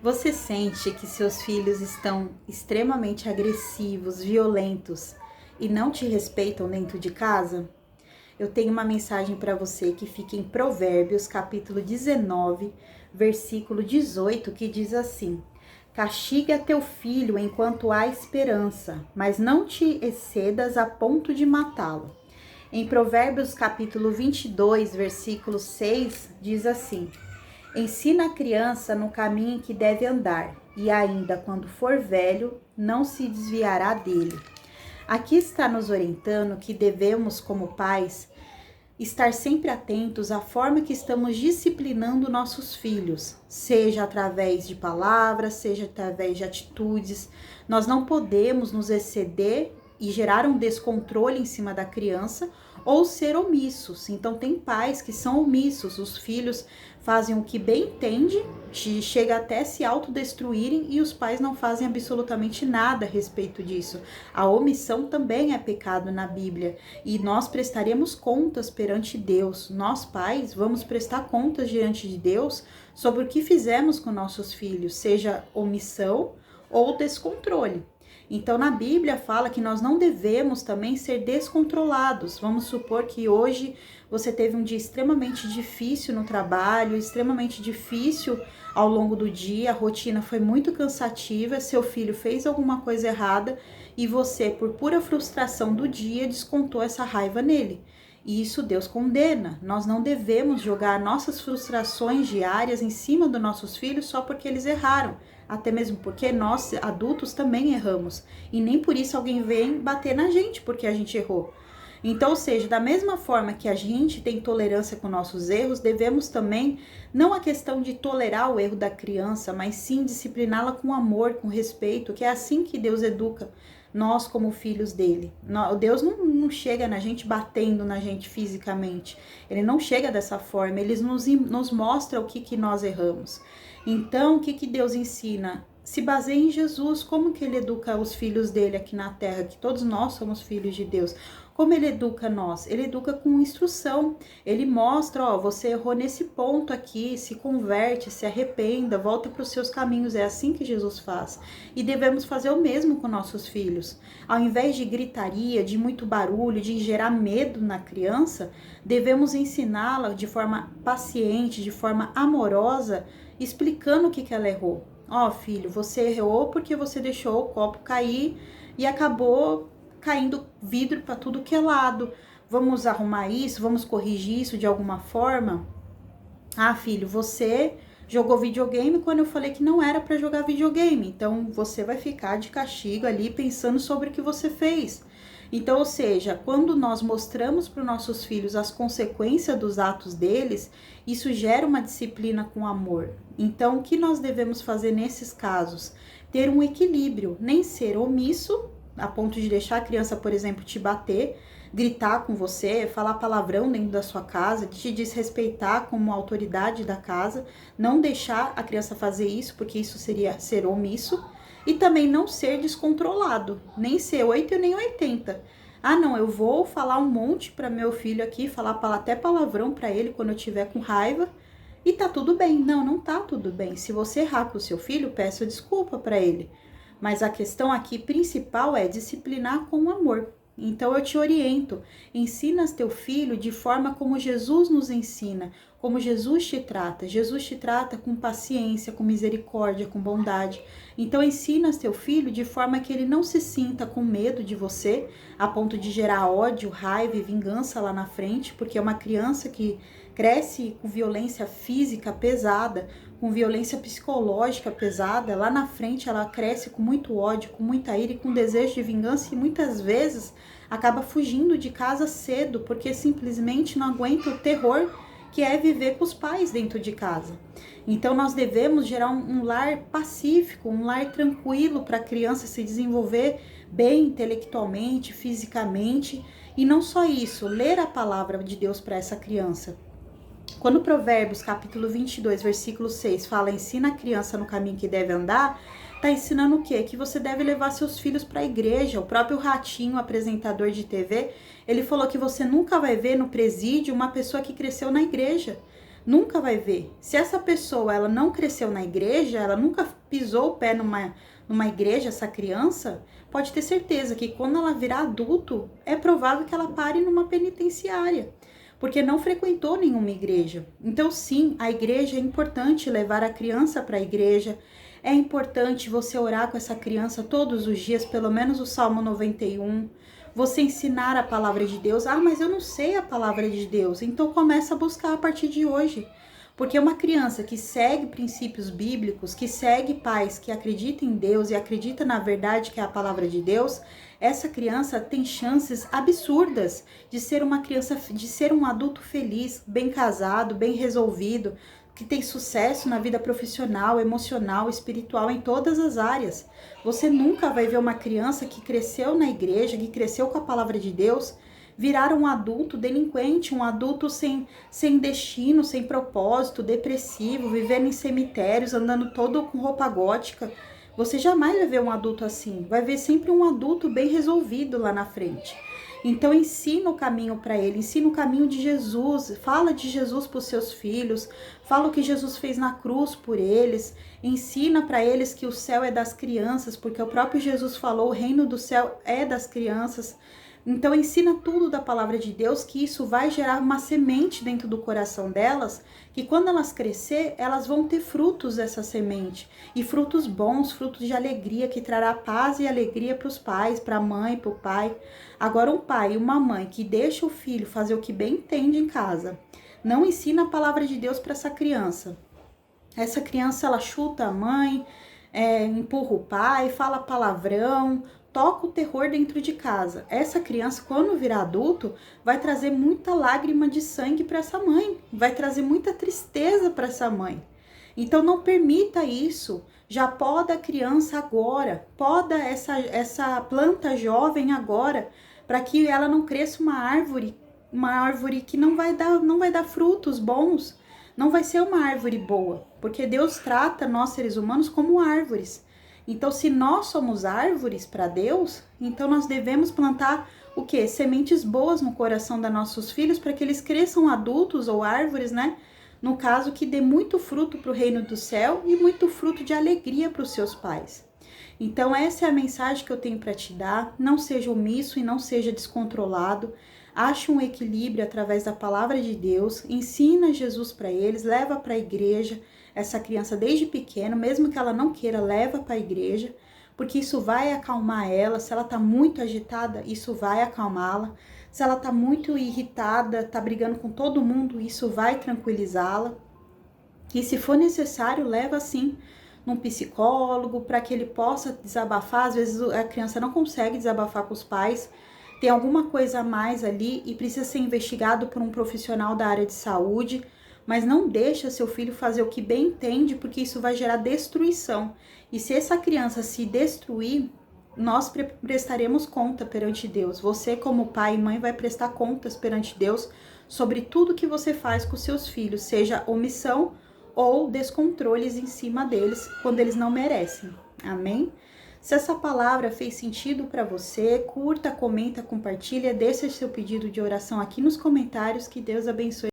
Você sente que seus filhos estão extremamente agressivos, violentos e não te respeitam dentro de casa? Eu tenho uma mensagem para você que fica em Provérbios, capítulo 19, versículo 18, que diz assim: Castiga teu filho enquanto há esperança, mas não te excedas a ponto de matá-lo. Em Provérbios, capítulo 22, versículo 6, diz assim: Ensina a criança no caminho em que deve andar, e ainda quando for velho, não se desviará dele. Aqui está nos orientando que devemos, como pais, estar sempre atentos à forma que estamos disciplinando nossos filhos, seja através de palavras, seja através de atitudes. Nós não podemos nos exceder e gerar um descontrole em cima da criança ou ser omissos. Então tem pais que são omissos, os filhos fazem o que bem entende, chega até se autodestruírem e os pais não fazem absolutamente nada a respeito disso. A omissão também é pecado na Bíblia e nós prestaremos contas perante Deus. Nós pais vamos prestar contas diante de Deus sobre o que fizemos com nossos filhos, seja omissão ou descontrole. Então, na Bíblia fala que nós não devemos também ser descontrolados. Vamos supor que hoje você teve um dia extremamente difícil no trabalho, extremamente difícil ao longo do dia, a rotina foi muito cansativa, seu filho fez alguma coisa errada e você, por pura frustração do dia, descontou essa raiva nele. E isso Deus condena. Nós não devemos jogar nossas frustrações diárias em cima dos nossos filhos só porque eles erraram. Até mesmo porque nós, adultos, também erramos. E nem por isso alguém vem bater na gente porque a gente errou. Então, ou seja, da mesma forma que a gente tem tolerância com nossos erros, devemos também, não a questão de tolerar o erro da criança, mas sim discipliná-la com amor, com respeito, que é assim que Deus educa nós como filhos dele. Deus não chega na gente batendo na gente fisicamente. Ele não chega dessa forma, ele nos mostra o que nós erramos. Então, o que Deus ensina? Se baseia em Jesus, como que ele educa os filhos dele aqui na terra, que todos nós somos filhos de Deus. Como ele educa nós? Ele educa com instrução. Ele mostra, ó, você errou nesse ponto aqui, se converte, se arrependa, volta para os seus caminhos. É assim que Jesus faz. E devemos fazer o mesmo com nossos filhos. Ao invés de gritaria, de muito barulho, de gerar medo na criança, devemos ensiná-la de forma paciente, de forma amorosa, explicando o que ela errou. Ó, filho, você errou porque você deixou o copo cair e acabou caindo vidro para tudo que é lado. Vamos arrumar isso, vamos corrigir isso de alguma forma. Ah, filho, você jogou videogame quando eu falei que não era para jogar videogame. Então você vai ficar de castigo ali pensando sobre o que você fez. Então, ou seja, quando nós mostramos para os nossos filhos as consequências dos atos deles, isso gera uma disciplina com amor. Então, o que nós devemos fazer nesses casos? Ter um equilíbrio, nem ser omisso, a ponto de deixar a criança, por exemplo, te bater, gritar com você, falar palavrão dentro da sua casa, te desrespeitar como autoridade da casa, não deixar a criança fazer isso, porque isso seria ser omisso, e também não ser descontrolado, nem ser 8 e nem 80. Ah, não, eu vou falar um monte para meu filho aqui, falar até palavrão para ele quando eu tiver com raiva, e tá tudo bem. Não, não tá tudo bem. Se você errar com o seu filho, peça desculpa para ele. Mas a questão aqui principal é disciplinar com amor. Então eu te oriento, ensina teu filho de forma como Jesus nos ensina, como Jesus te trata. Jesus te trata com paciência, com misericórdia, com bondade. Então ensina teu filho de forma que ele não se sinta com medo de você, a ponto de gerar ódio, raiva e vingança lá na frente, porque é uma criança que cresce com violência física pesada, com violência psicológica pesada, lá na frente ela cresce com muito ódio, com muita ira e com desejo de vingança e muitas vezes acaba fugindo de casa cedo porque simplesmente não aguenta o terror que é viver com os pais dentro de casa. Então nós devemos gerar um lar pacífico, um lar tranquilo para a criança se desenvolver bem intelectualmente, fisicamente, e não só isso, ler a palavra de Deus para essa criança. Quando Provérbios, capítulo 22, versículo 6, fala, ensina a criança no caminho que deve andar, tá ensinando o quê? Que você deve levar seus filhos para a igreja. O próprio Ratinho, apresentador de TV, ele falou que você nunca vai ver no presídio uma pessoa que cresceu na igreja. Nunca vai ver. Se essa pessoa ela não cresceu na igreja, ela nunca pisou o pé numa igreja, essa criança, pode ter certeza que quando ela virar adulto, é provável que ela pare numa penitenciária, porque não frequentou nenhuma igreja. Então, sim, a igreja é importante, levar a criança para a igreja. É importante você orar com essa criança todos os dias, pelo menos o Salmo 91. Você ensinar a palavra de Deus. Ah, mas eu não sei a palavra de Deus. Então começa a buscar a partir de hoje. Porque uma criança que segue princípios bíblicos, que segue pais que acreditam em Deus e acredita na verdade que é a palavra de Deus, essa criança tem chances absurdas de ser uma criança, de ser um adulto feliz, bem casado, bem resolvido, que tem sucesso na vida profissional, emocional, espiritual, em todas as áreas. Você nunca vai ver uma criança que cresceu na igreja, que cresceu com a palavra de Deus, virar um adulto delinquente, um adulto sem destino, sem propósito, depressivo, vivendo em cemitérios, andando todo com roupa gótica. Você jamais vai ver um adulto assim, vai ver sempre um adulto bem resolvido lá na frente. Então ensina o caminho para ele, ensina o caminho de Jesus, fala de Jesus para os seus filhos, fala o que Jesus fez na cruz por eles, ensina para eles que o céu é das crianças, porque o próprio Jesus falou, o reino do céu é das crianças. Então ensina tudo da palavra de Deus, que isso vai gerar uma semente dentro do coração delas, que quando elas crescer, elas vão ter frutos dessa semente, e frutos bons, frutos de alegria, que trará paz e alegria para os pais, para a mãe, para o pai. Agora um pai e uma mãe que deixa o filho fazer o que bem entende em casa, não ensina a palavra de Deus para essa criança. Essa criança, ela chuta a mãe, empurra o pai, fala palavrão, toca o terror dentro de casa. Essa criança, quando virar adulto, vai trazer muita lágrima de sangue para essa mãe, vai trazer muita tristeza para essa mãe. Então não permita isso. Já poda a criança agora, poda essa planta jovem agora, para que ela não cresça uma árvore que não vai dar frutos bons, não vai ser uma árvore boa, porque Deus trata nós seres humanos como árvores. Então, se nós somos árvores para Deus, então nós devemos plantar o quê? Sementes boas no coração dos nossos filhos, para que eles cresçam adultos ou árvores, né? No caso, que dê muito fruto para o reino do céu e muito fruto de alegria para os seus pais. Então, essa é a mensagem que eu tenho para te dar. Não seja omisso e não seja descontrolado. Ache um equilíbrio através da palavra de Deus. Ensina Jesus para eles, leva para a igreja essa criança desde pequeno, mesmo que ela não queira, leva para a igreja, porque isso vai acalmar ela. Se ela está muito agitada, isso vai acalmá-la. Se ela está muito irritada, está brigando com todo mundo, isso vai tranquilizá-la. E se for necessário, leva sim num psicólogo, para que ele possa desabafar. Às vezes a criança não consegue desabafar com os pais, tem alguma coisa a mais ali e precisa ser investigado por um profissional da área de saúde, mas não deixa seu filho fazer o que bem entende, porque isso vai gerar destruição. E se essa criança se destruir, nós prestaremos conta perante Deus. Você, como pai e mãe, vai prestar contas perante Deus sobre tudo que você faz com seus filhos, seja omissão ou descontroles em cima deles quando eles não merecem. Amém? Se essa palavra fez sentido para você, curta, comenta, compartilha, deixa seu pedido de oração aqui nos comentários. Que Deus abençoe.